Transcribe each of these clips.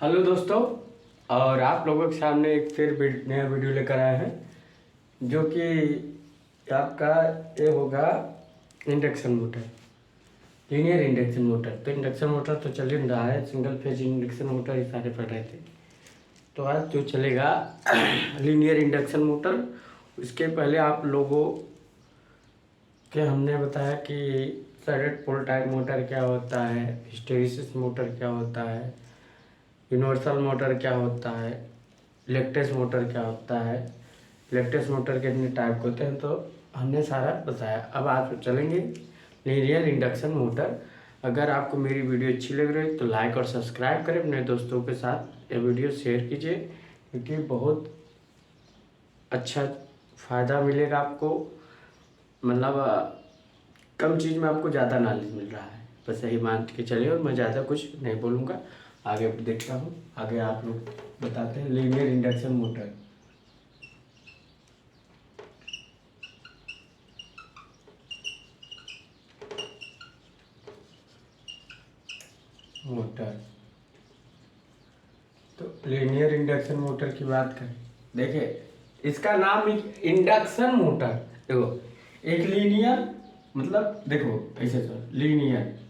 Hello दोस्तों। और आप लोगों के सामने एक फिर नया वीडियो लेकर आए हैं जो कि आपका ये होगा induction motor, linear induction motor. तो इंडक्शन मोटर तो चल ही रहा है, सिंगल फेज इंडक्शन मोटर ही सारे पढ़ रहे थे। तो आज जो चलेगा लीनियर इंडक्शन मोटर। उसके पहले आप लोगों के हमने बताया कि साइडेड पोल टाइप मोटर क्या होता है, हिस्टैरिसीस मोटर क्या होता है, यूनिवर्सल मोटर क्या होता है, इलेक्ट्रिक मोटर क्या होता है, इलेक्ट्रिक मोटर के कितने टाइप के होते हैं, तो हमने सारा बताया। अब आज चलेंगे लीनियर इंडक्शन मोटर। अगर आपको मेरी वीडियो अच्छी लग रही है तो लाइक और सब्सक्राइब करें, अपने दोस्तों के साथ ये वीडियो शेयर कीजिए क्योंकि बहुत अच्छा फ़ायदा मिलेगा आपको। मतलब कम चीज़ में आपको ज़्यादा नॉलेज मिल रहा है, बस यही मान के चलिए। और मैं ज़्यादा कुछ नहीं बोलूँगा, आगे देखता हूँ। आगे आप लोग बताते हैं लीनियर इंडक्शन मोटर। तो लीनियर इंडक्शन मोटर की बात करें, देखिए इसका नाम इंडक्शन मोटर। देखो एक लीनियर मतलब देखो ऐसे तो लीनियर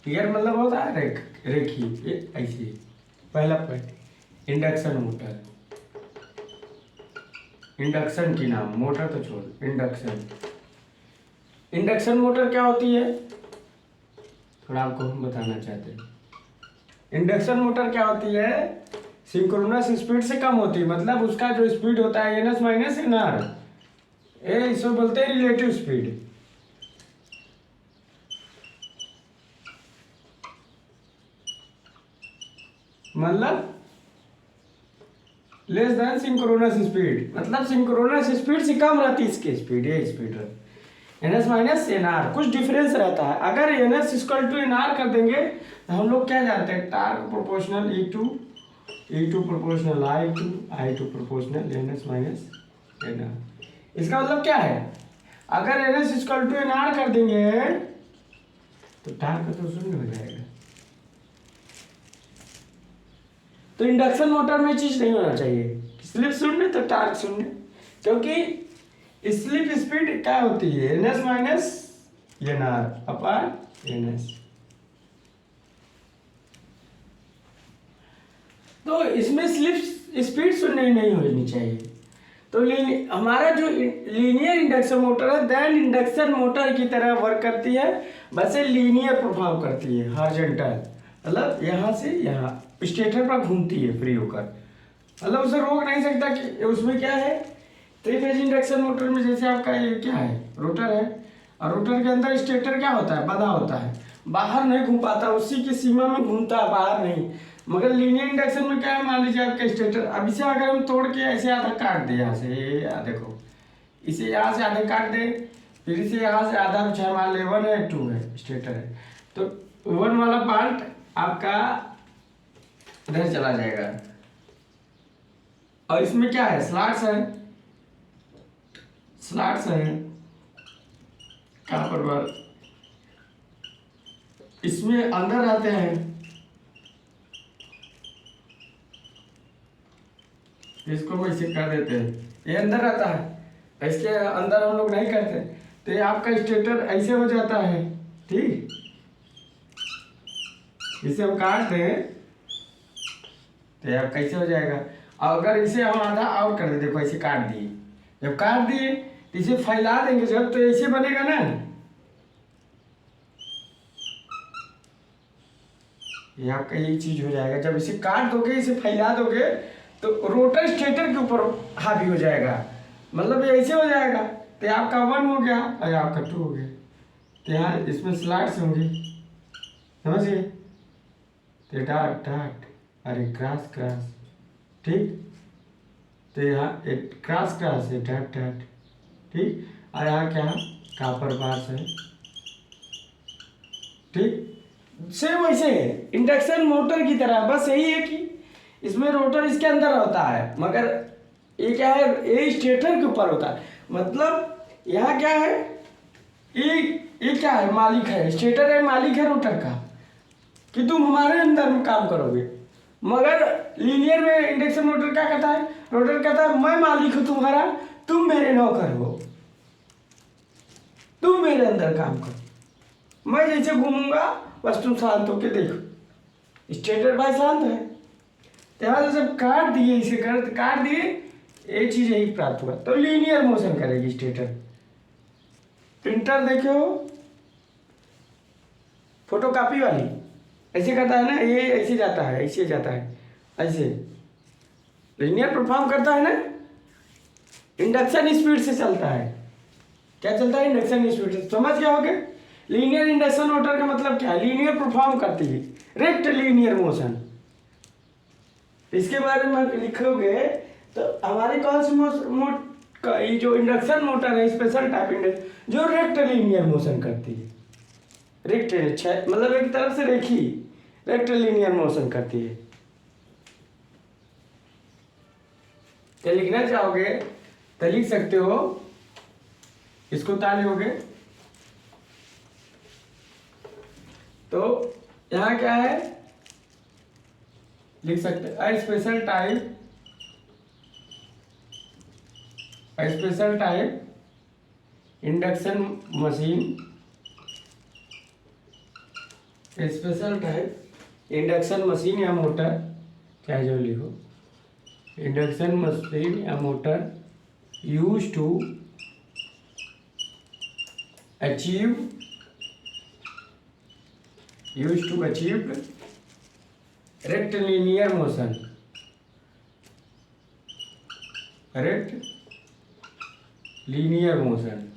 मतलब होता है रेखीय, ये ऐसे पहला पॉइंट इंडक्शन मोटर। इंडक्शन की नाम, मोटर तो छोड़, इंडक्शन। इंडक्शन मोटर क्या होती है थोड़ा आपको हम बताना चाहते हैं। इंडक्शन मोटर क्या होती है, सिंक्रोनस स्पीड से कम होती है। मतलब उसका जो स्पीड होता है एनएस माइनस एन आर, इसको बोलते हैं रिलेटिव स्पीड। मतलब लेस देन सिंक्रोनस स्पीड, मतलब सिंक्रोनस स्पीड से कम रहती है इसकी स्पीड, ये स्पीड रहती है। एनएस माइनस एन आर कुछ डिफरेंस रहता है। अगर NS equal to N R कर देंगे तो हम लोग क्या जानते हैं, torque proportional E two proportional I two proportional NS minus N R. इसका मतलब क्या है, अगर NS equal to N R कर देंगे तो टार्क तो शून्य हो जाएगा। तो इंडक्शन मोटर में चीज नहीं होना चाहिए, स्लिप शून्य तो टार्क शून्य, क्योंकि स्लिप स्पीड क्या होती है NS minus N R upon NS. तो इसमें स्लिप स्पीड शून्य नहीं होनी चाहिए। तो हमारा जो लीनियर इंडक्शन मोटर है दैन इंडक्शन मोटर की तरह वर्क करती है, बस ये लीनियर परफॉर्म करती है, हॉरिजॉन्टल, मतलब यहाँ से यहाँ स्टेटर पर घूमती है फ्री होकर। मतलब उसे रोक नहीं सकता कि उसमें क्या है, थ्री फेज इंडक्शन मोटर में जैसे आपका ये क्या है, रोटर है, और रोटर के अंदर स्टेटर क्या होता है, बंधा होता है, बाहर नहीं घूम पाता, उसी की सीमा में घूमता है, बाहर नहीं। मगर लीनियर इंडक्शन में क्या है, मान लीजिए आपका स्टेटर, अब इसे अगर हम तोड़ के ऐसे आधा काट दे यहाँ से, देखो इसे यहाँ से आधा काट दे, फिर इसे यहाँ से आधा, चाहे मान ले 1 है 2 है स्टेटर है, तो 1 वाला पार्ट आपका इधर चला जाएगा। और इसमें क्या है, स्लॉट्स है कहाँ पर इसमें अंदर आते हैं, इसको वैसे कर देते हैं, ये अंदर आता है, इसके अंदर हम लोग नहीं करते, तो ये आपका स्टेटर ऐसे हो जाता है, ठीक। इसे हम काट दें तो अब कैसे हो जाएगा, और अगर इसे हम आधा और कर दे, देखो ऐसे काट दिए, जब काट दिए तो इसे फैला देंगे जब, तो ऐसे बनेगा ना, ये आपका यही चीज हो जाएगा। जब इसे काट दोगे, इसे फैला दोगे, तो रोटर स्टेटर के ऊपर हावी हो जाएगा, मतलब ये ऐसे हो जाएगा। तो आपका 1 हो गया और आपका 2 हो गया। तो यहाँ इसमें स्लॉट्स होंगे, समझिए, तो डाट डाट अरे क्रॉस क्रॉस, ठीक। तो यहाँ एक क्रॉस क्रॉस है, डट डट, ठीक। और यहाँ क्या कापर बार्स है, ठीक। सेम वैसे है इंडक्शन मोटर की तरह, बस यही है कि इसमें रोटर इसके अंदर होता है, मगर ये क्या है, ये स्टेटर के ऊपर होता है। मतलब यहाँ क्या है, ये क्या है, मालिक है, स्टेटर है, मालिक है रोटर का, कि तुम हमारे अंदर में काम करोगे। मगर लीनियर में इंडक्शन मोटर क्या कहता है, रोटर कहता है मैं मालिक हूं तुम्हारा, तुम मेरे नौकर हो, तुम मेरे अंदर काम करो, मैं जैसे घूमूंगा बस तुम शांत होके देखो। स्टेटर भाई शांत है, तो जब काट दिए, इसे काट दिए, एक चीज यही प्राप्त हुआ, तो लीनियर मोशन करेगी स्टेटर। प्रिंटर देखो फोटोकॉपी वाली ऐसे करता है ना, ये ऐसे जाता है, ऐसे जाता है, ऐसे लीनियर परफॉर्म करता है ना, इंडक्शन स्पीड से चलता है। क्या चलता है? इंडक्शन स्पीड से। समझ गया होगे? लीनियर इंडक्शन मोटर का मतलब क्या है? लीनियर परफॉर्म करती है, रेक्ट लीनियर मोशन। इसके बारे में लिखोगे तो हमारी कौन सी ये जो इंडक्शन मोटर है स्पेशल टाइप इंडक्शन जो रेक्ट लीनियर मोशन करती है, रेक्ट मतलब एक तरफ से रेखी रेक्ट लीनियर मोशन करती है। क्या लिखना चाहोगे तो लिख सकते हो, इसको तालियोगे तो यहाँ क्या है लिख सकते हैं, special type induction machine, special type induction machine या मोटर, चाहे जो लिखो, इंडक्शन मशीन या motor use to achieve rectilinear motion, rectilinear motion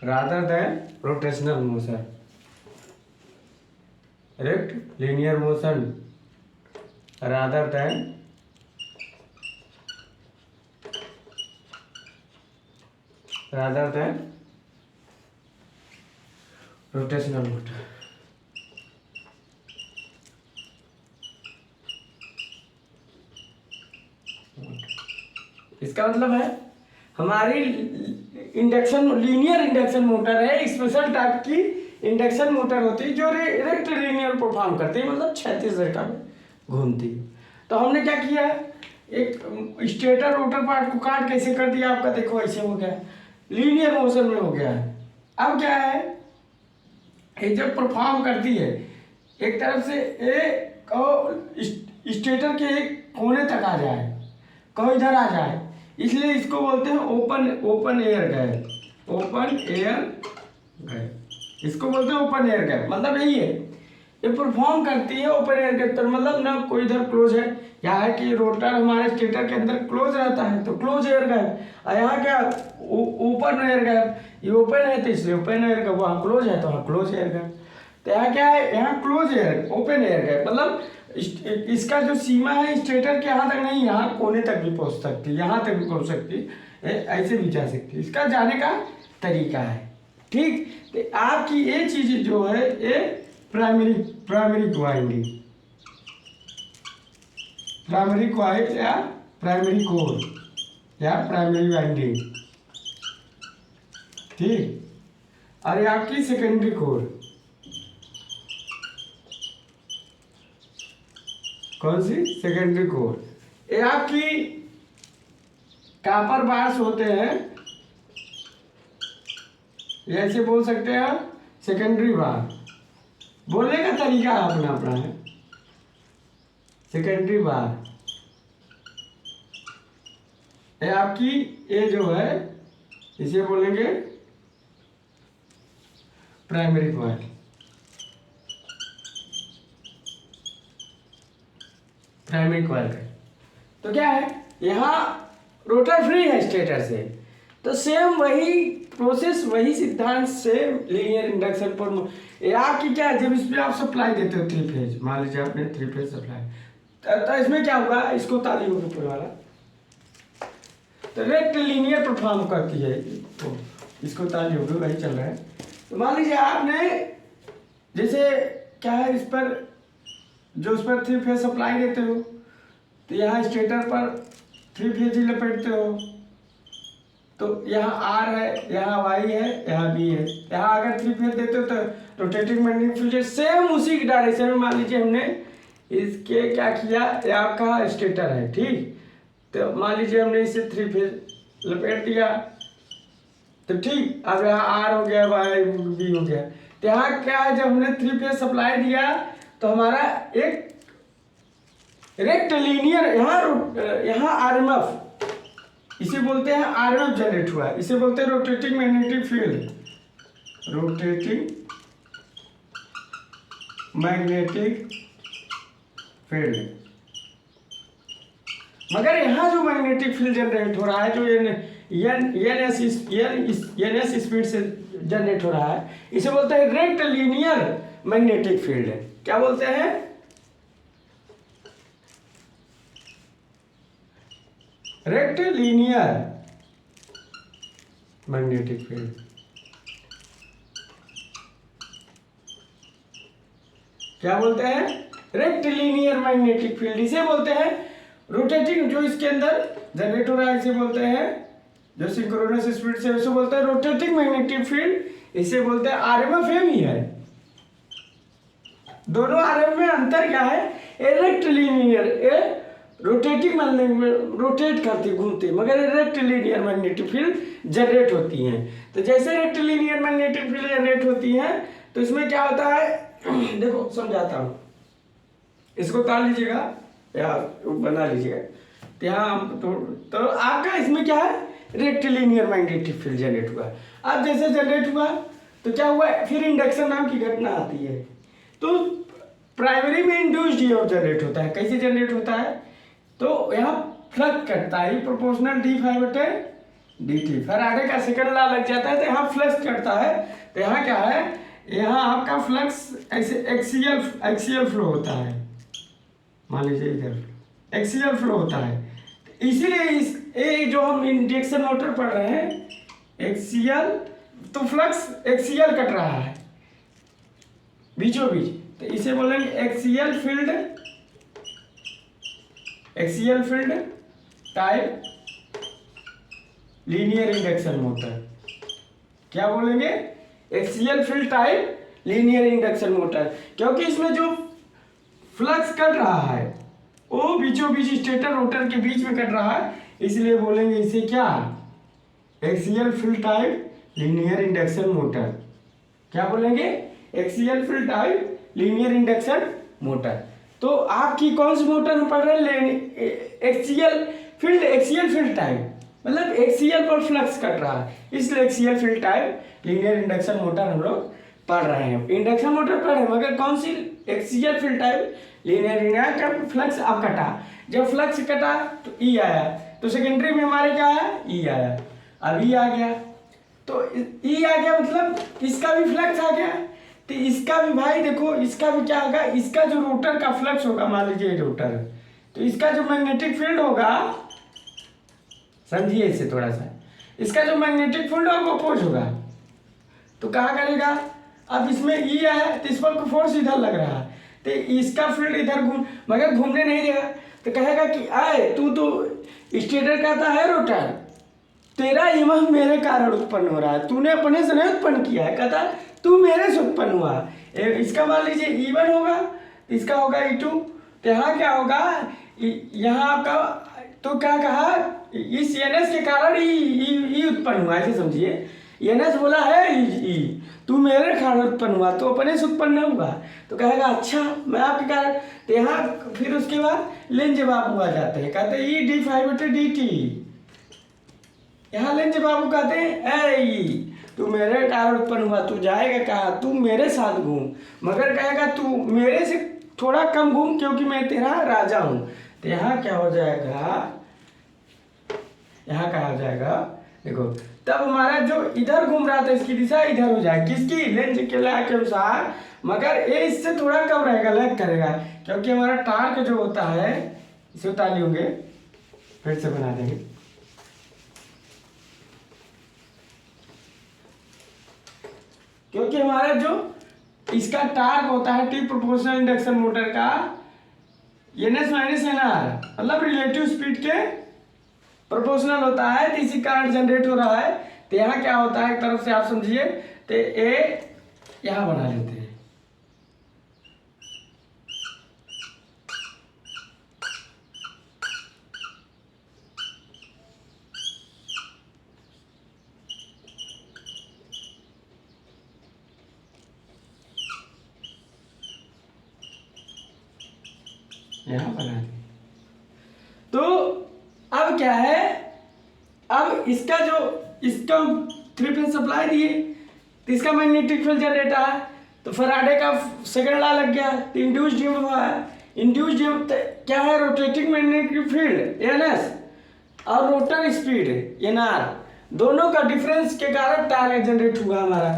rather than rotational motion, rectilinear motion rather than rotational motor। इसका मतलब है हमारी इंडक्शन लीनियर इंडक्शन मोटर है, स्पेशल टाइप की इंडक्शन मोटर होती है जो रेक्ट लीनियर परफॉर्म करती है, मतलब क्षैतिज रेखा में घूमती है। तो हमने क्या किया, एक स्टेटर रोटर पार्ट को काट कैसे कर दिया आपका, देखो ऐसे हो गया, लीनियर मोशन में हो गया है। अब क्या है, ये जब परफॉर्म करती है एक तरफ से स्टेटर के एक कोने तक आ जाए, कहो इधर आ जाए, इसलिए इसको बोलते हैं ओपन एयर गैप, इसको बोलते हैं ओपन एयर गैप। मतलब यही है, ये परफॉर्म करती है ओपन एयर गैप, तो मतलब ना कोई इधर क्लोज है, यहाँ है कि रोटर हमारे स्टेटर के अंदर क्लोज रहता है तो क्लोज एयर गैप, और यहाँ क्या ओपन एयर गैप, ये ओपन है तो इसलिए ओपन एयर गैप, वहाँ क्लोज है तो वहाँ क्लोज एयर गैप। तो यहाँ क्या है, यहाँ close air open air gap, मतलब इसका जो सीमा है स्टेटर के यहाँ तक नहीं, यहाँ कोने तक भी पहुँच सकती है, यहाँ तक भी पहुँच सकती है, ऐसे भी जा सकती है, इसका जाने का तरीका है। ठीक, तो आपकी ये चीज़ जो है ये प्राइमरी वाइंडिंग, प्राइमरी कॉइल या प्राइमरी कोर या प्राइमरी वाइंडिंग, ठीक, और ये आपकी सेकेंडरी कोर, कौन सी? Secondary core. ये आपकी कॉपर बार्स होते हैं, ये ऐसे बोल सकते हैं आप, सेकेंडरी बार, बोलने का तरीका अपना अपना है। सेकेंडरी बार ये आपकी ये जो है इसे बोलेंगे प्राइमरी कॉइल, प्राइमरी कॉइल का। तो क्या है, यहाँ रोटर फ्री है स्टेटर से, तो सेम वही प्रोसेस, वही सिद्धांत से लीनियर इंडक्शन पर ये आपकी क्या है, जब इसमें आप सप्लाई देते हो 3 फेज, मान लीजिए आपने 3 फेज सप्लाई, तो इसमें क्या होगा, इसको ताली होगी ऊपर वाला, तो रेक्ट लीनियर परफॉर्म करती है, तो इसको ताली होगी, वही चल रहा है। तो मान लीजिए आपने जैसे क्या है, इस पर जो उस पर 3 फेज सप्लाई देते हो, तो यहाँ स्टेटर पर 3 फेज ही लपेटते हो, तो यहाँ आर है, यहाँ वाई है, यहाँ बी है। यहाँ अगर 3 फेज देते हो तो रोटेटिंग मैग्नेटिक फील्ड सेम उसी की डायरेक्शन में, मान लीजिए हमने इसके क्या किया, ये आपका स्टेटर है, ठीक। तो मान लीजिए हमने इसे 3 फेज लपेट दिया, तो ठीक। अब यहाँ आर हो गया, वाई बी हो गया। तो यहाँ क्या है, जब हमने 3 फेज सप्लाई दिया तो हमारा एक रेक्टिलिनियर यहाँ आरएमएफ, इसे बोलते हैं आरएमएफ जनरेट हुआ है, इसे बोलते हैं rotating magnetic field, rotating magnetic field. मगर यहाँ जो मैग्नेटिक फील्ड जनरेट हो रहा है, जो एन एस स्पीड से जनरेट हो रहा है, इसे बोलते हैं रेक्टिलिनियर मैग्नेटिक फील्ड। क्या बोलते हैं, रेक्टिलिनियर मैग्नेटिक फील्ड। क्या बोलते हैं, रेक्टिलिनियर मैग्नेटिक फील्ड। इसे बोलते हैं रोटेटिंग, जो इसके अंदर जनरेट हो रहा है, इसे बोलते हैं, जो सिंक्रोनस स्पीड से, उसे बोलते हैं रोटेटिंग मैग्नेटिक फील्ड। इसे बोलते हैं आरएमएफ एम ही है। दोनों आरएमएफ में अंतर क्या है, रेक्टिलिनियर रोटेटिंग मतलब रोटेट करती घूमती, मगर रेक्टिलिनियर मैग्नेटिक फील्ड जनरेट होती हैं। तो जैसे रेक्टिलिनियर मैग्नेटिक फील्ड जनरेट होती हैं, तो इसमें क्या होता है, देखो समझाता हूँ, इसको काट लीजिएगा या बना लीजिएगा। तो यहाँ तो आपका इसमें क्या है, रेक्टिलिनियर मैग्नेटिक फील्ड जनरेट हुआ। अब जैसे जनरेट हुआ तो क्या हुआ, फिर इंडक्शन नाम की घटना आती है। तो प्राइमरी में इंड्यूस्ड ईएमएफ जनरेट होता है। कैसे जनरेट होता है, तो यहाँ फ्लक्स कटता है, प्रोपोर्शनल d∅dt। फैराडे का सेकंड लॉ लग जाता है, तो यहाँ फ्लक्स कटता है। तो यहाँ क्या है, यहाँ आपका फ्लक्स ऐसे एक्सियल फ्लो होता है, मान लीजिए इधर एक्सियल फ्लो होता है। इसीलिए ये जो हम इंडक्शन मोटर पढ़ रहे हैं, एक्सियल, तो फ्लक्स एक्सियल कट रहा है बीचों बीच, तो इसे बोलेंगे axial field type linear induction motor. क्या बोलेंगे, axial field type linear induction motor, क्योंकि इसमें जो फ्लक्स कट रहा है वो बीचों बीच स्टेटर रोटर के बीच में कट रहा है, इसलिए बोलेंगे इसे क्या, axial field type linear induction motor. क्या बोलेंगे, axial field type linear induction motor. तो आपकी कौन सी मोटर हम पढ़ रहे हैं, एक्सियल फील्ड टाइप, मतलब एक्सियल पर फ्लक्स कट रहा है, इसलिए axial field type linear induction motor हम लोग पढ़ रहे हैं। इंडक्शन मोटर पढ़ रहे हैं, मगर कौन सी, axial field type linear induction. Flux अब कटा, जब फ्लक्स कटा तो ई आया, तो सेकेंडरी में हमारे क्या आया, ई आया। अब ई आ गया, तो ई आ गया मतलब इसका भी फ्लक्स आ गया। तो इसका भी भाई देखो, इसका भी क्या होगा, इसका जो रोटर का फ्लक्स होगा, मान लीजिए रोटर, तो इसका जो मैग्नेटिक फील्ड होगा, समझिए इसे थोड़ा सा, इसका जो मैग्नेटिक फील्ड होगा वो अपोज होगा। तो कहा करेगा, अब इसमें ई है तो इस पर फोर्स इधर लग रहा है, तो इसका फील्ड इधर मगर घूमने नहीं देगा। तो कहेगा कि आए तू तो स्टेटर कहता है रोटर, तेरा ईएमएफ मेरे कारण उत्पन्न हो रहा है, तूने अपने से नहीं उत्पन्न किया है, कहता तू मेरे से उत्पन्न हुआ। इसका मान लीजिए E1 होगा, इसका होगा E2। तो यहाँ क्या होगा, यहाँ आपका, तो क्या कहा, इस एनएस के कारण ई उत्पन्न हुआ, ऐसे समझिए। एनएस बोला है ई, तू मेरे कारण उत्पन्न हुआ, तो अपने से उत्पन्न नहीं हुआ। तो कहेगा अच्छा मैं आपके कारण। तो यहाँ फिर उसके बाद लेंज बाबू आ जाते हैं, कहते हैं E∅dt। यहाँ लेंज बाबू कहते हैं ए तू मेरे कारण उत्पन्न हुआ, तू जाएगा कहाँ, तू मेरे साथ घूम, मगर कहेगा तू मेरे से थोड़ा कम घूम क्योंकि मैं तेरा राजा हूँ। तो यहाँ क्या हो जाएगा, यहाँ क्या हो जाएगा, देखो तब हमारा जो इधर घूम रहा था इसकी दिशा इधर हो जाएगी, किसकी, लेंज के लॉ के अनुसार, मगर ये इससे थोड़ा कम रहेगा, लैग करेगा, क्योंकि हमारा टार्क जो होता है, इसे उतार होंगे, फिर से बना देंगे। क्योंकि हमारा जो इसका टार्क होता है, टी प्रोपोर्शनल इंडक्शन मोटर का, एनएस माइनस एनआर, मतलब रिलेटिव स्पीड के प्रोपोर्शनल होता है, तो इसी कारण जनरेट हो रहा है। तो यहाँ क्या होता है, एक तरफ से आप समझिए, तो ए यहाँ बना लेते हैं, यहाँ बना दें। तो अब क्या है, अब इसका 3 फेज सप्लाई दिए, तो इसका मैग्नेटिक फील्ड जनरेट है, तो फैराडे का सेकंड लॉ लग गया, तो इंड्यूस्ड ईएमएफ है। इंड्यूस्ड ईएमएफ क्या है, रोटेटिंग मैग्नेटिक फील्ड एनएस और रोटर स्पीड एनआर, दोनों का डिफरेंस के कारण टार्क जनरेट हुआ हमारा,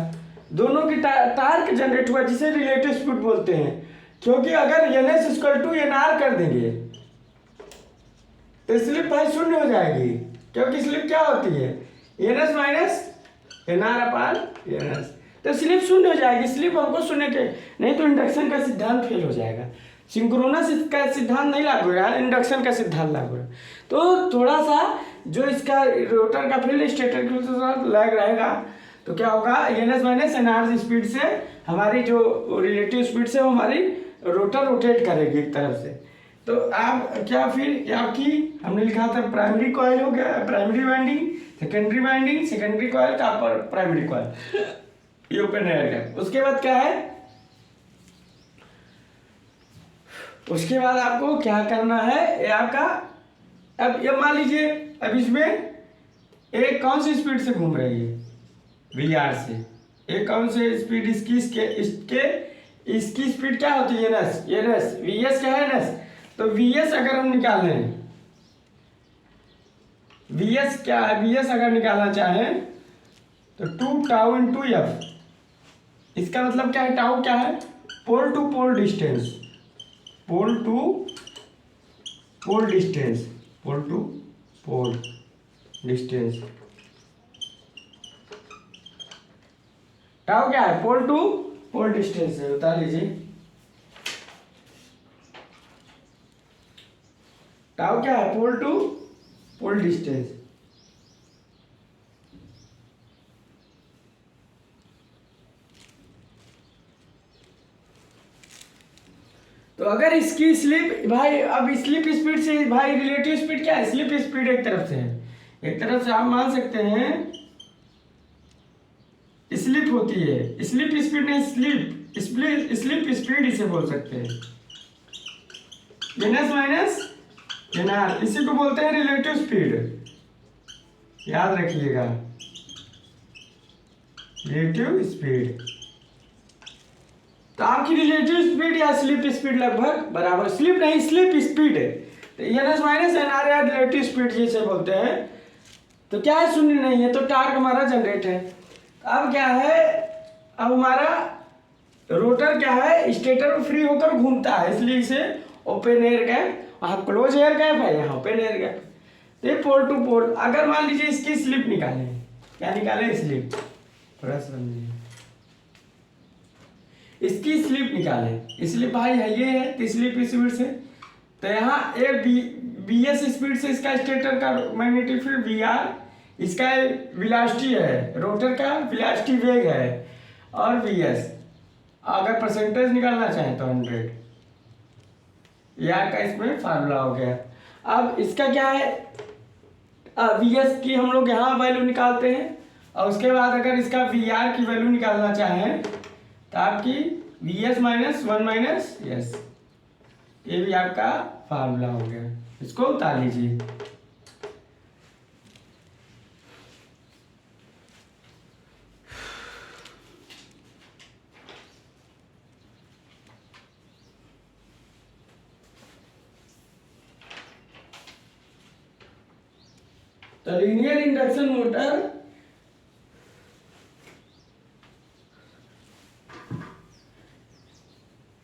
दोनों की टार्क जनरेट हुआ, जिसे रिलेटिव स्पीड बोलते हैं। क्योंकि अगर एनएस इक्वल टू एनआर कर देंगे तो स्लिप भाई शून्य हो जाएगी, क्योंकि स्लिप क्या होती है, एनएस माइनस एनआर अपान एनएस, तो स्लिप शून्य हो जाएगी। स्लिप हमको शून्य के, नहीं तो इंडक्शन का सिद्धांत फेल हो जाएगा। सिंक्रोनस का सिद्धांत नहीं लागू होगा, इंडक्शन का सिद्धांत लागू होगा। तो थोड़ा सा जो इसका रोटर का फील्ड स्टेटर के साथ लैग रहेगा, तो क्या होगा, एनएस माइनस एनआर स्पीड से हमारी जो रिलेटिव स्पीड से वो हमारी रोटर रोटेट करेगी एक तरफ से। तो आप क्या, फिर आपकी हमने लिखा था प्राइमरी कॉइल हो गया, primary winding, secondary winding, secondary coil का प्राइमरी कॉइल, ये ओपन एयर का। उसके बाद क्या है, उसके बाद आपको क्या करना है, ये आपका, अब ये मान लीजिए, अब इसमें एक कौन सी स्पीड से घूम रही है, वी आर से, एक कौन से स्पीड, इसकी स्पीड क्या होती है, एनएस, वी एस क्या है, एनएस। तो वी एस अगर हम निकाल लें, वी एस क्या है, वी एस अगर निकालना चाहें तो 2 टाउ इंटू एफ, इसका मतलब क्या है, टाउ क्या है, pole to pole distance, pole to pole distance, pole to pole distance, tau क्या है, पोल टू पोल डिस्टेंस है, बता लीजिए टाउ क्या है, पोल टू पोल डिस्टेंस। तो अगर इसकी स्लिप भाई, अब स्लिप स्पीड से भाई रिलेटिव स्पीड क्या है, स्लिप स्पीड एक तरफ से है, एक तरफ से आप मान सकते हैं स्लिप होती है, स्लिप स्पीड नहीं, स्लिप स्पीड इसे बोल सकते हैं, एनएस माइनस एनआर, इसी को बोलते हैं रिलेटिव स्पीड, याद रखिएगा, रिलेटिव स्पीड। तो आपकी रिलेटिव स्पीड या स्लिप स्पीड लगभग बराबर, स्लिप नहीं स्लिप स्पीड है, तो एनएस माइनस एनआर या रिलेटिव स्पीड जिसे बोलते हैं। तो क्या है, शून्य नहीं है, तो टार्क हमारा जनरेट है। अब क्या है, अब हमारा रोटर क्या है, स्टेटर फ्री होकर घूमता है, इसलिए इसे ओपन एयर गैप, वहाँ क्लोज एयर गैप है, यहाँ ओपन एयर गैप। तो ये पोल टू पोल, अगर मान लीजिए इसकी स्लिप निकालें, क्या निकालें, स्लिप, थोड़ा समझिए, इसकी स्लिप निकालें, स्लिप भाई है ये है, तो स्लिप स्पीड से, तो यहाँ ए बी एस स्पीड से इसका स्टेटर का मैग्नेटिक फील्ड वी आर, इसका वेलोसिटी है, रोटर का वेलोसिटी वेग है, और वी एस, अगर परसेंटेज निकालना चाहें तो 100, यार का इसमें फार्मूला हो गया। अब इसका क्या है, वी एस की हम लोग यहाँ वैल्यू निकालते हैं, और उसके बाद अगर इसका वी आर की वैल्यू निकालना चाहें तो आपकी V S minus 1 minus S, ये भी आपका फार्मूला हो गया, इसको उतार लीजिए। तो लीनियर इंडक्शन मोटर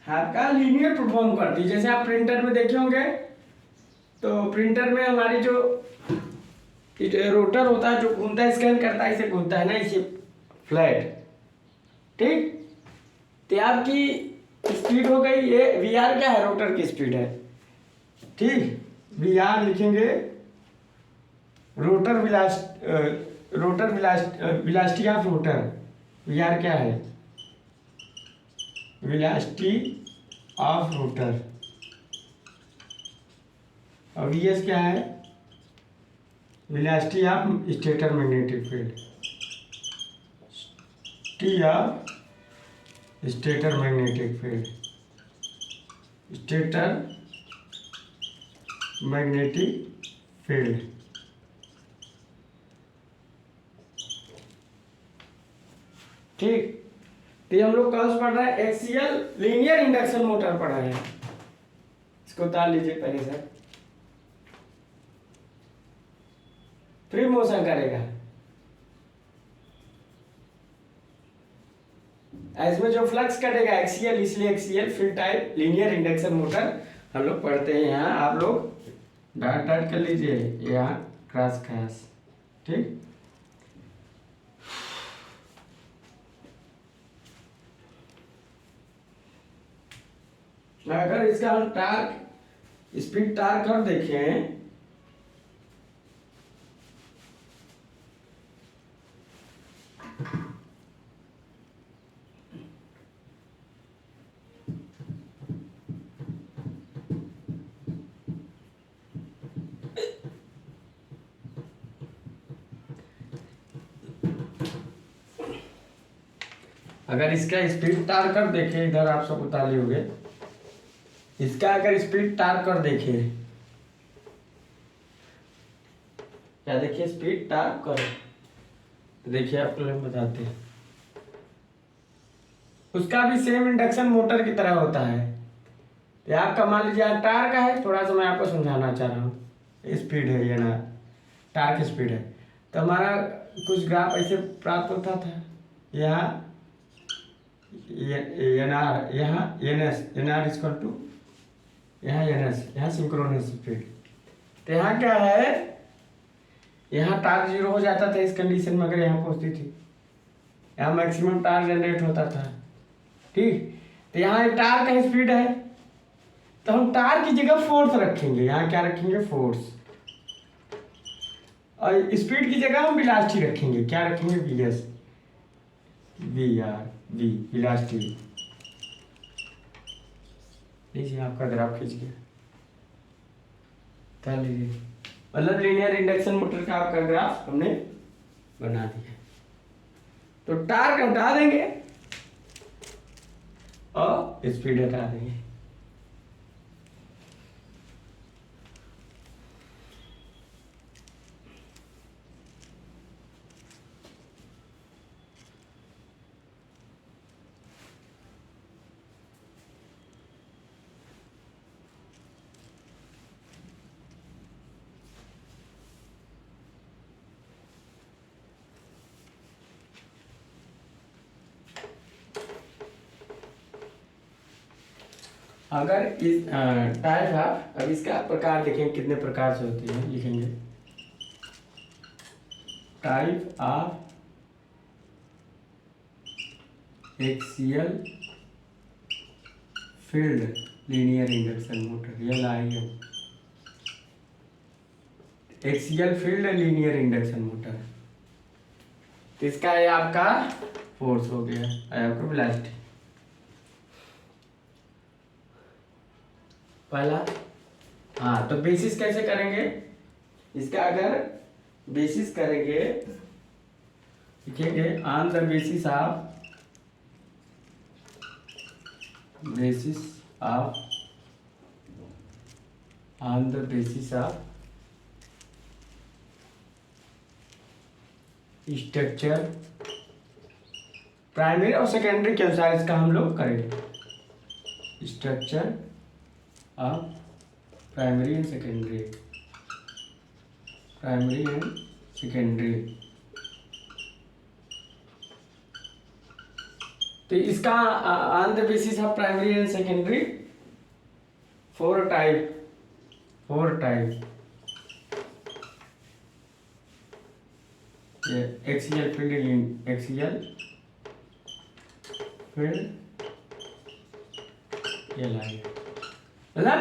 आपका लीनियर परफॉर्म करती है, जैसे आप प्रिंटर में देखे होंगे, तो प्रिंटर में हमारी जो रोटर होता है, जो घूमता है, स्कैन करता है, इसे घूमता है ना, इसे फ्लैट, ठीक। तो आपकी स्पीड हो गई, ये वी आर क्या है, रोटर की स्पीड है, ठीक, वी आर लिखेंगे rotor velocity of rotor, V R क्या है, विलासिटी ऑफ रोटर, और वी एस क्या है, velocity of stator magnetic field, T of stator magnetic field, stator magnetic field. ठीक, तो ये हम लोग कौन सा पढ़ रहे हैं, एक्सियल लीनियर इंडक्शन मोटर पढ़ रहे हैं। इसको उतार लीजिए पहले से, फ्री मोशन करेगा। इसमें जो फ्लक्स कटेगा एक्सियल, इसलिए axial field type linear induction motor हम लोग पढ़ते हैं। यहाँ आप लोग डाट डाट कर लीजिए, यहाँ क्रॉस क्रॉस। ठीक, अगर इसका हम टार्क स्पीड टार्क कर देखें, अगर इसका स्पीड टार्क कर देखें, इधर आप सब उतार होगे, इसका अगर स्पीड टार्क कर देखें, क्या देखिए स्पीड टार्क कर, तो देखिए आपको हम बताते हैं, उसका भी सेम इंडक्शन मोटर की तरह होता है। तो आपका मान लीजिए टार्क है, थोड़ा सा मैं आपको समझाना चाह रहा हूँ, स्पीड है ये ना, टार्क स्पीड है, तो हमारा कुछ ग्राफ ऐसे प्राप्त होता था, यहाँ एन आर, यहाँ N S, N R equal to यहाँ एन एस, यहाँ सिंक्रोनस स्पीड। तो यहाँ क्या है, यहाँ टार्क 0 हो जाता था इस कंडीशन में, अगर यहाँ पहुँचती थी, यहाँ मैक्सिमम टार्क जनरेट होता था। ठीक, तो यहाँ टार्क का स्पीड है, तो हम टार्क की जगह फोर्स रखेंगे, यहाँ क्या रखेंगे, फोर्स, और स्पीड की जगह हम वेलोसिटी रखेंगे, क्या रखेंगे, V S, V R, V velocity. लीजिए आपका ग्राफ खींच गया, कर लीजिए, मतलब लीनियर इंडक्शन मोटर का आपका ग्राफ हमने बना दिया। तो टार्क हटा देंगे और स्पीड हटा देंगे। अगर इस टाइप ऑफ, अब इसका प्रकार देखेंगे कितने प्रकार से होते हैं, लिखेंगे type of axial field linear induction motor, ये लाइए axial field linear induction motor. तो इसका है आपका फोर्स हो गया, है आपका वेलोसिटी पहला। हाँ, तो बेसिस कैसे करेंगे इसका, अगर बेसिस करेंगे, लिखेंगे on the basis of, on the basis of structure, primary और सेकेंडरी के अनुसार इसका हम लोग करेंगे, structure of primary and secondary, primary and secondary. तो इसका on the basis of primary and secondary four type, axial field, axial field, ये लाइन, मतलब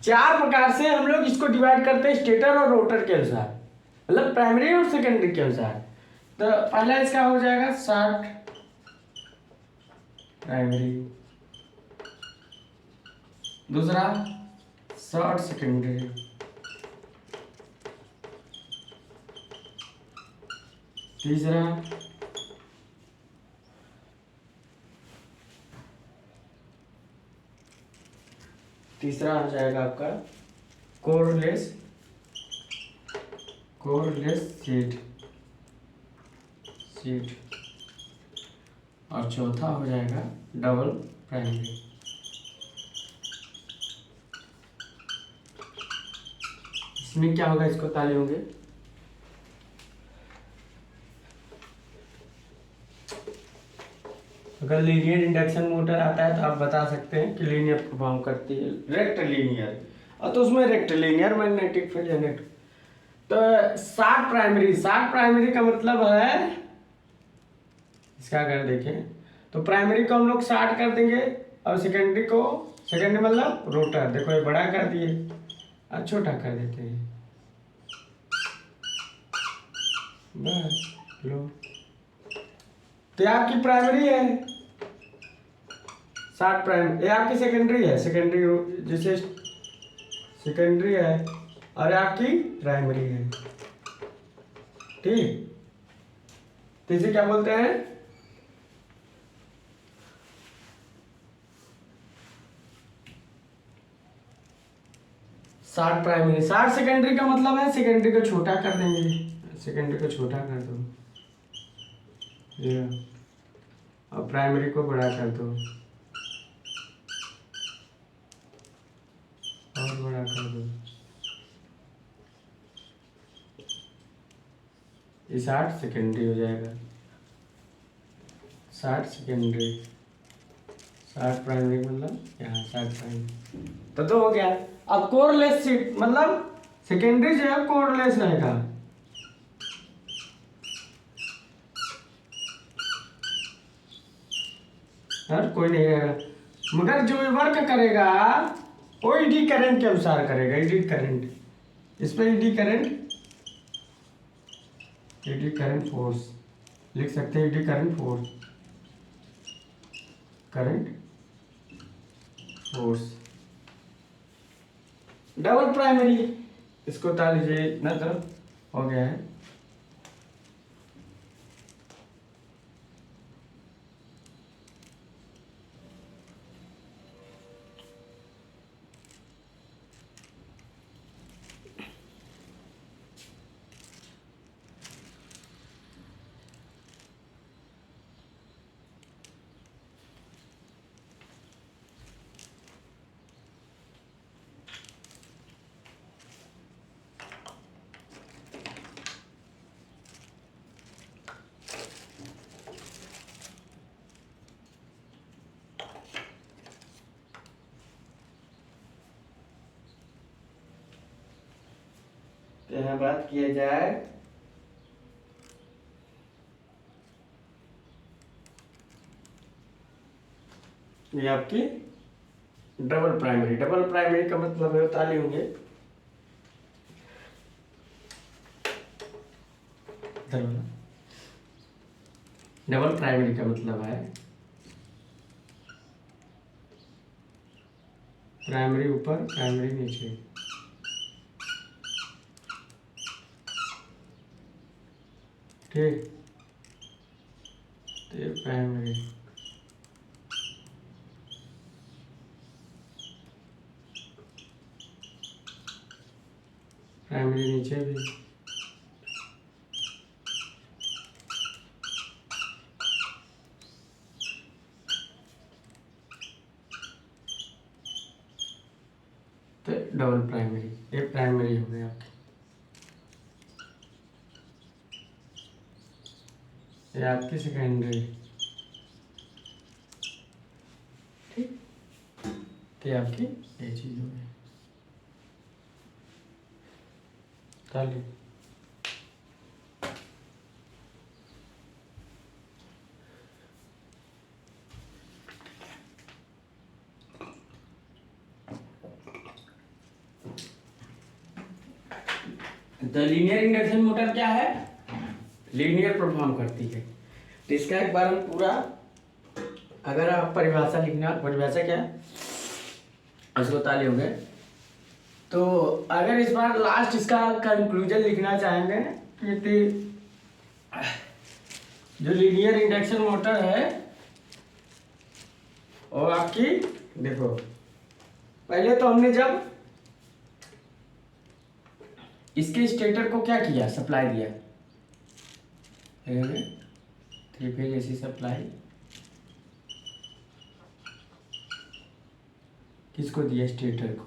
4 प्रकार से हम लोग इसको डिवाइड करते हैं स्टेटर और रोटर के अनुसार। मतलब प्राइमरी और सेकेंडरी के अनुसार। तो पहला इसका हो जाएगा 60 प्राइमरी, दूसरा 60 सेकेंडरी, तीसरा आ जाएगा आपका कोरलेस सीड, और चौथा हो जाएगा डबल प्राइमरी। इसमें क्या होगा, इसको ताले होंगे। अगर लीनियर इंडक्शन मोटर आता है तो आप बता सकते हैं कि लीनियर परफॉर्म करती है, रेक्टिलिनियर, और तो उसमें रेक्टिलिनियर मैग्नेटिक फील्ड जनरेट। तो 60 प्राइमरी का मतलब है, इसका अगर देखें तो प्राइमरी को हम लोग 60 कर देंगे, और सेकेंडरी मतलब रोटर, देखो ये बड़ा कर दिए और छोटा कर देते हैं, बस लो। तो आपकी प्राइमरी है 60 प्राइम, ये आपकी सेकेंडरी है, जैसे सेकेंडरी है, और आपकी प्राइमरी है, ठीक। तो इसे क्या बोलते हैं, साठ प्राइमरी। 60 सेकेंडरी का मतलब है सेकेंडरी को छोटा कर देंगे, सेकेंडरी को छोटा कर दो ये, और प्राइमरी को बड़ा कर दो और बड़ा कर दो। ये 60 सेकेंडरी हो जाएगा, 60 सेकेंडरी, 60 प्राइमरी मतलब यहाँ 60 प्राइमरी, तो हो गया। अब कोरलेस सीट मतलब सेकेंडरी जो है कोरलेस रहेगा, यार कोई नहीं रहेगा, मगर जो वर्क करेगा वो ईडी करंट के अनुसार करेगा, ईडी करंट, इस पर ईडी करंट फोर्स लिख सकते हैं, eddy current force double primary, इसको उतार लीजिए, इतना तरफ हो गया है। तो यहाँ बात किया जाए ये आपकी डबल प्राइमरी का मतलब है, ताली होंगे डबल प्राइमरी का मतलब है प्राइमरी ऊपर प्राइमरी नीचे, ठीक। तो प्राइमरी नीचे भी, तो डबल प्राइमरी, ये प्राइमरी हो गया आपकी, ये आपकी सेकेंडरी, ठीक। तो ये आपकी ये चीज हो गई, ताली। तो लीनियर इंडक्शन मोटर क्या है? लीनियर परफॉर्म करती है। तो इसका एक बार हम पूरा, अगर आप परिभाषा लिखना, परिभाषा क्या है उसको ताले होंगे, तो अगर इस बार लास्ट इसका कंक्लूजन लिखना चाहेंगे कि जो लीनियर इंडक्शन मोटर है और आपकी, देखो पहले तो हमने जब इसके स्टेटर को क्या किया, सप्लाई दिया, 3 फेज एसी सप्लाई किसको दिया, स्टेटर को,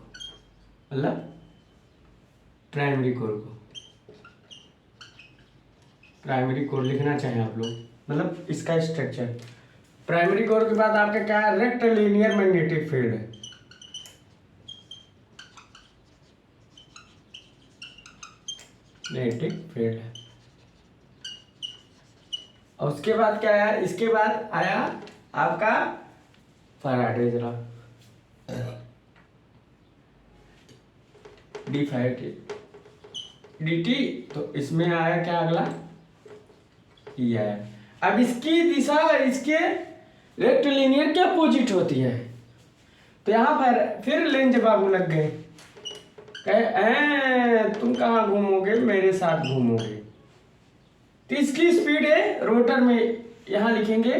मतलब प्राइमरी कोर को। प्राइमरी कोर लिखना चाहें आप लोग, मतलब इसका स्ट्रक्चर। प्राइमरी कोर के बाद आपका क्या है, रेक्ट लीनियर मैग्नेटिक फील्ड है। मैग्नेटिक फील्ड है। और उसके बाद क्या आया, इसके बाद आया आपका फैराडे लॉ, dt। तो इसमें आया क्या, अगला ई आया। अब इसकी दिशा इसके रेक्टिलिनियर के अपोजिट होती है। तो यहाँ पर फिर लेंज बाबू लग गए, कहे तुम कहाँ घूमोगे, मेरे साथ घूमोगे। तो इसकी स्पीड है रोटर में, यहां लिखेंगे,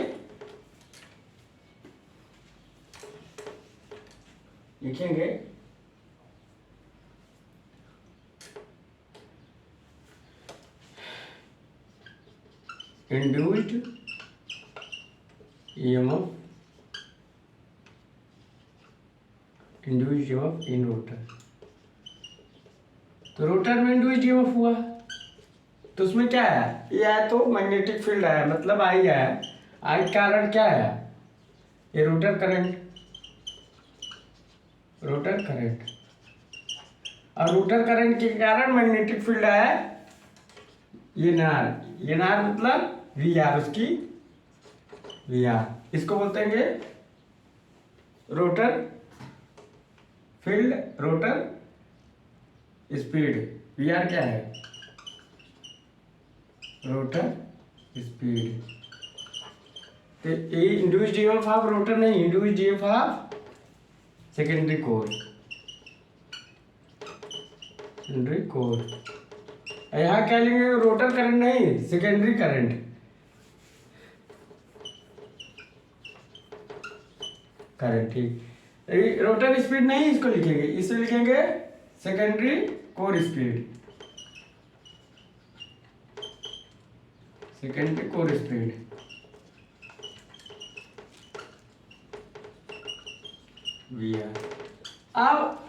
induced EMF, induced EMF in rotor. तो रोटर में इंड्यूस्ड ईएमएफ हुआ, तो उसमें क्या आया, ये आया तो मैग्नेटिक फील्ड आया, मतलब आई आया। आई के कारण क्या आया, ये रोटर करंट, रोटर करंट। और रोटर करंट के कारण मैग्नेटिक फील्ड आया, ये नार मतलब वी आर, उसकी वी आर, इसको बोलते हैं rotor field, rotor speed. V R क्या है, रोटर स्पीड। तो ये इंड्यूस्ड ईएमएफ ऑफ रोटर नहीं, induced EMF of secondary core, secondary core. यहाँ क्या लेंगे, रोटर करंट नहीं, सेकेंडरी करंट, करंट, ठीक। रोटर स्पीड नहीं इसको लिखेंगे, इसे लिखेंगे secondary core speed, secondary core speed. V R. अब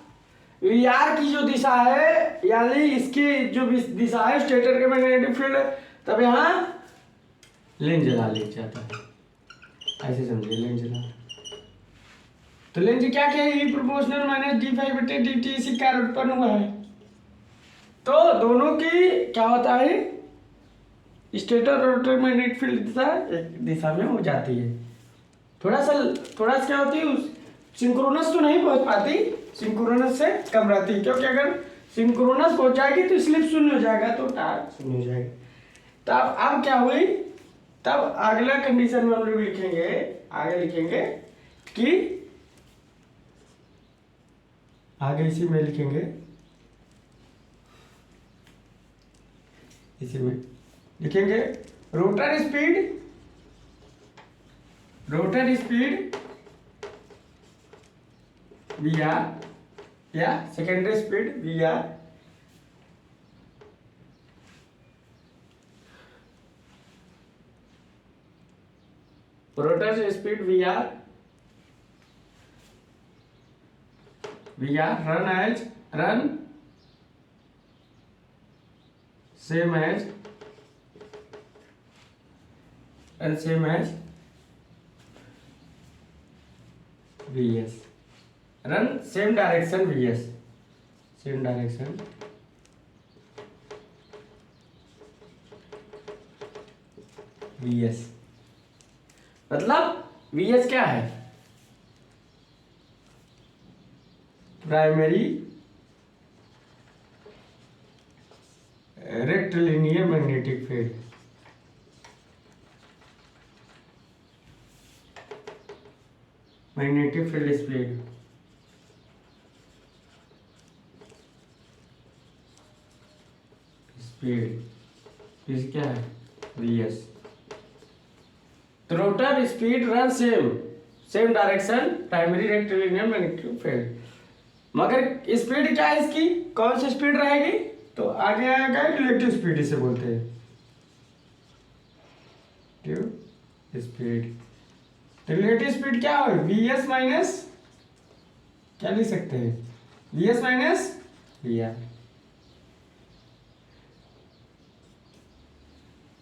वी आर की जो दिशा है, यानी इसकी जो दिशा है स्टेटर के मैग्नेटिक फील्ड, तब यहाँ लेंज लॉ लिख जाता है, ऐसे समझिए, लेंज लॉ। तो लेंज क्या क्या है, प्रोपोर्शनल माइनस d5/dt, इसी कारण उत्पन्न हुआ है। तो दोनों की क्या होता है, स्टेटर और रोटर मैग्नेटिक फील्ड दिशा एक दिशा में हो जाती है। थोड़ा सा क्या होती है, सिंक्रोनस तो नहीं पहुंच पाती, सिंक्रोनस से कम रहती है, क्योंकि अगर सिंक्रोनस पहुंच जाएगी तो स्लिप शून्य हो जाएगा, तो टार्क शून्य हो जाएगा। तो अब क्या हुई, तब अगला कंडीशन में हम लोग लिखेंगे, आगे लिखेंगे कि आगे इसी में लिखेंगे, इसी में लिखेंगे रोटर स्पीड वी आर या secondary speed V R, rotor speed V R run same as Vs, run same direction Vs, same direction Vs। मतलब Vs क्या है, primary field, magnetic field speed, speed क्या है Vs। तो rotor speed run same direction primary rectilinear magnetic field, मगर speed क्या है इसकी, कौन सी स्पीड रहेगी, तो आगे आएगा रिलेटिव स्पीड इसे बोलते हैं, स्पीड। तो रिलेटिव स्पीड क्या हो, Vs माइनस क्या लिख सकते हैं, Vs माइनस Vr।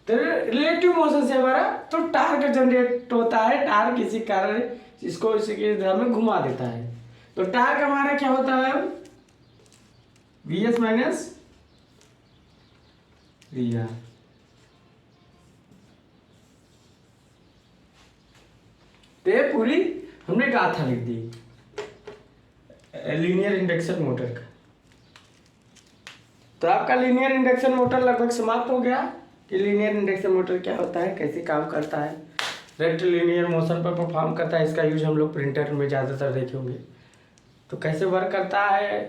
तो रिलेटिव मोशन से हमारा तो टार्क जनरेट होता है, टार्क किसी कारण इसको इसी की दिशा में घुमा देता है। तो टार्क हमारा क्या होता है, Vs माइनस Vr। तो ये पूरी हमने गाथा लिख दी लीनियर इंडक्शन मोटर का। तो आपका लीनियर इंडक्शन मोटर लगभग समाप्त हो गया कि लीनियर इंडक्शन मोटर क्या होता है, कैसे काम करता है, रेक्टिलिनियर मोशन पर परफॉर्म करता है। इसका यूज हम लोग प्रिंटर में ज़्यादातर देखे होंगे। तो कैसे वर्क करता है,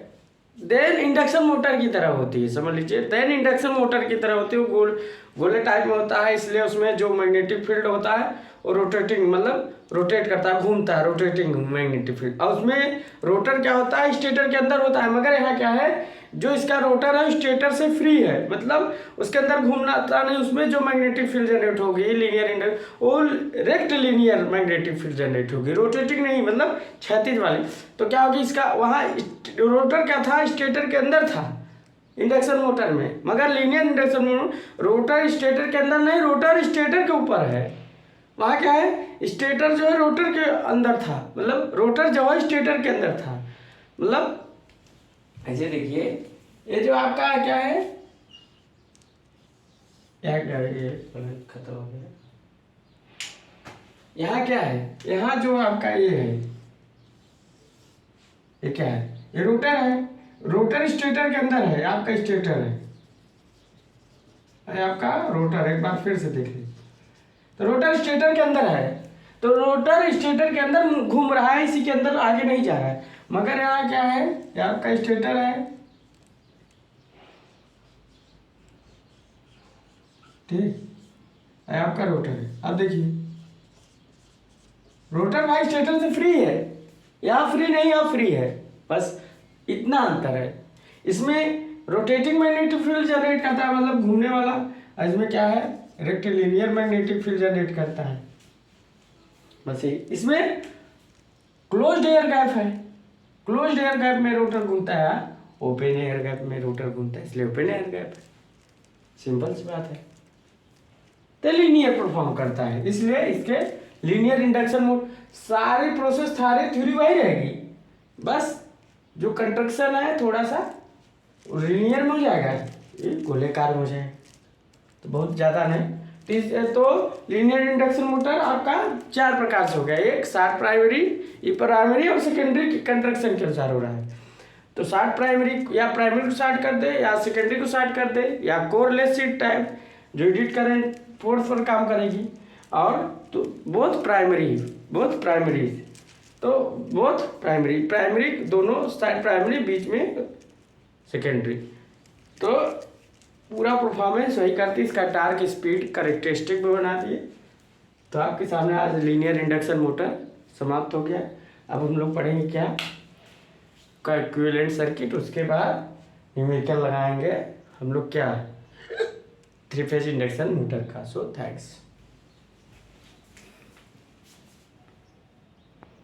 देन इंडक्शन मोटर की तरह होती है, समझ लीजिए। देन इंडक्शन मोटर की तरह होती है, वो गोले टाइप में होता है, इसलिए उसमें जो मैग्नेटिक फील्ड होता है वो रोटेटिंग मतलब रोटेट करता है, घूमता है, रोटेटिंग मैग्नेटिक फील्ड। और उसमें रोटर क्या होता है, स्टेटर के अंदर होता है, मगर यहाँ क्या है, जो इसका रोटर है स्टेटर से फ्री है, मतलब उसके अंदर घूमना आता नहीं। उसमें जो मैग्नेटिक फील्ड जनरेट होगी लीनियर इंडक्शन, वो रेक्टिलिनियर मैग्नेटिक फील्ड जनरेट होगी, रोटेटिंग नहीं, मतलब क्षैतिज वाली। तो क्या होगी, इसका वहाँ रोटर क्या था, स्टेटर के अंदर था इंडक्शन मोटर में, मगर लीनियर इंडक्शन में रोटर स्टेटर के अंदर नहीं, रोटर स्टेटर के ऊपर है। वहाँ क्या है, स्टेटर जो है रोटर के अंदर था, मतलब रोटर जो है स्टेटर के अंदर था। मतलब ऐसे देखिए, ये जो आपका क्या है, क्या है, ये खत्म हो गया। यहाँ क्या है, यहाँ जो आपका ये है, ये क्या है, ये रोटर है, रोटर स्टेटर के अंदर है, आपका स्टेटर है, आपका रोटर। एक बार फिर से देखिए, तो रोटर स्टेटर के अंदर है, तो रोटर स्टेटर के अंदर घूम रहा है, इसी के अंदर आगे नहीं जा रहा है। मगर यहाँ क्या है, ये आपका स्टेटर है, ठीक है, आपका रोटर है। अब देखिए, रोटर भाई स्टेटर से फ्री है, यहाँ फ्री नहीं, यहाँ फ्री है, बस इतना अंतर है। इसमें रोटेटिंग मैग्नेटिक फील्ड जनरेट करता है, मतलब घूमने वाला, और इसमें क्या है, रेक्टिलिनियर मैग्नेटिक फील्ड जनरेट करता है, बस ये। इसमें क्लोज्ड एयर गैप है, क्लोज्ड एयर गैप में रोटर घूमता है, ओपन एयर गैप में रोटर घूमता है, इसलिए ओपन एयर गैप है, सिंपल सी बात है। तो लीनियर परफॉर्म करता है, इसलिए इसके लीनियर इंडक्शन मोड सारी प्रोसेस सारी थ्योरी वही रहेगी, बस जो कंस्ट्रक्शन है थोड़ा सा लीनियर में हो जाएगा, ये गोलेकार में हो जाएगा, तो बहुत ज़्यादा नहीं। तो लीनियर इंडक्शन मोटर आपका 4 प्रकार से हो गया, एक शार्ट प्राइमरी, प्राइमरी और सेकेंडरी कंस्ट्रक्शन के अनुसार हो रहा है। तो शार्ट प्राइमरी या प्राइमरी को शार्ट कर दे, या सेकेंडरी को शार्ट कर दे, या कोरलेस शीट टाइप जो एडिट करें फोर्स पर काम करेगी, और तो बोथ प्राइमरी तो बोथ प्राइमरी दोनों साइड प्राइमरी, बीच में सेकेंडरी। तो पूरा परफॉर्मेंस वही करती है, इसका टार्क स्पीड करेक्टरिस्टिक भी बना दिए। तो आपके सामने आज लीनियर इंडक्शन मोटर समाप्त हो गया। अब हम लोग पढ़ेंगे क्या का इक्विवेलेंट सर्किट, उसके बाद न्यूमेरिकल लगाएंगे हम लोग क्या 3 फेज इंडक्शन मोटर का। So thanks.